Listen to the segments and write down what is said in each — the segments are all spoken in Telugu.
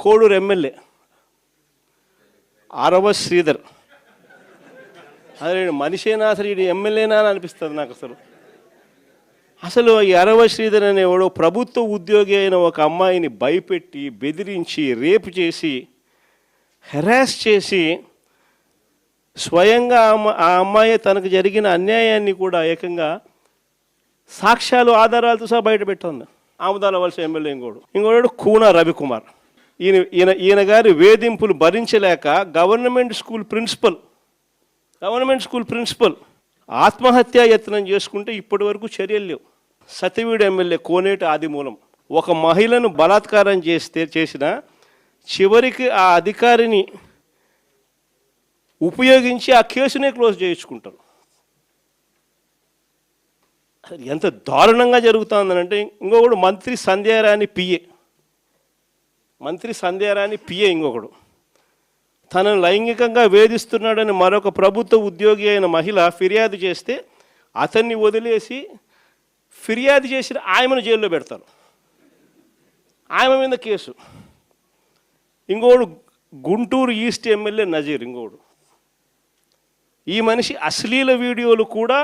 కోడూరు ఎమ్మెల్యే అరవ శ్రీధర్. అదే మనిషేనా అసలు, ఇది ఎమ్మెల్యేనా అని అనిపిస్తుంది నాకు. అసలు ఈ అరవ శ్రీధర్ అనేవాడు ప్రభుత్వ ఉద్యోగి అయిన ఒక అమ్మాయిని భయపెట్టి, బెదిరించి, రేపు చేసి, హెరాస్ చేసి, స్వయంగా ఆ అమ్మాయి తనకు జరిగిన అన్యాయాన్ని కూడా ఏకంగా సాక్ష్యాలు, ఆధారాలతో సహా బయట పెట్టింది. ఆముదాల వలస ఎమ్మెల్యే ఇంకోడు కూన రవికుమార్. ఈయన గారి వేధింపులు భరించలేక గవర్నమెంట్ స్కూల్ ప్రిన్సిపల్ ఆత్మహత్యా యత్నం చేసుకుంటే ఇప్పటి వరకు చర్యలు లేవు. సతివీడు ఎమ్మెల్యే కోనేటి ఆదిమూలం ఒక మహిళను బలాత్కారం చేసిన చివరికి ఆ అధికారిని ఉపయోగించి ఆ కేసునే క్లోజ్ చేయించుకుంటారు. ఎంత దారుణంగా జరుగుతుందనంటే, ఇంకొకడు మంత్రి సంధ్యారాణి పిఏ ఇంకొకడు తనను లైంగికంగా వేధిస్తున్నాడని మరొక ప్రభుత్వ ఉద్యోగి అయిన మహిళ ఫిర్యాదు చేస్తే అతన్ని వదిలేసి ఫిర్యాదు చేసిన ఆయమను జైల్లో పెడతారు. ఆయమ మీద కేసు. ఇంకోడు గుంటూరు ఈస్ట్ ఎమ్మెల్యే నజీర్. ఇంకోడు ఈ మనిషి అశ్లీల వీడియోలు కూడా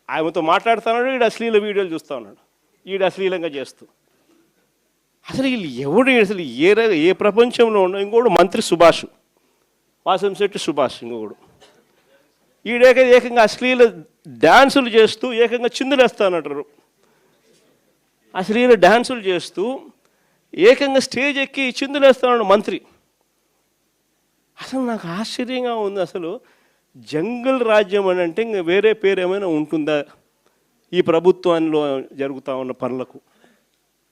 ఆయనతో మాట్లాడుతున్నాడు, వీడు అశ్లీల వీడియోలు చూస్తూ ఉన్నాడు, వీడు అశ్లీలంగా చేస్తూ. అసలు వీళ్ళు ఎవడు అసలు ఏ ప్రపంచంలో ఉండవు. ఇంకోడు మంత్రి సుభాష్, వాసంశెట్టి సుభాష్. ఇంకొకడు ఏకంగా అశ్లీల డ్యాన్సులు చేస్తూ ఏకంగా చిందులేస్తానంటారు. అశ్లీల డ్యాన్సులు చేస్తూ ఏకంగా స్టేజ్ ఎక్కి చిందులేస్తాడు మంత్రి. అసలు నాకు ఆశ్చర్యంగా ఉంది. అసలు జంగల్ రాజ్యం అని అంటే ఇంకా వేరే పేరు ఏమైనా ఉంటుందా ఈ ప్రభుత్వంలో జరుగుతూ ఉన్న పనులకు?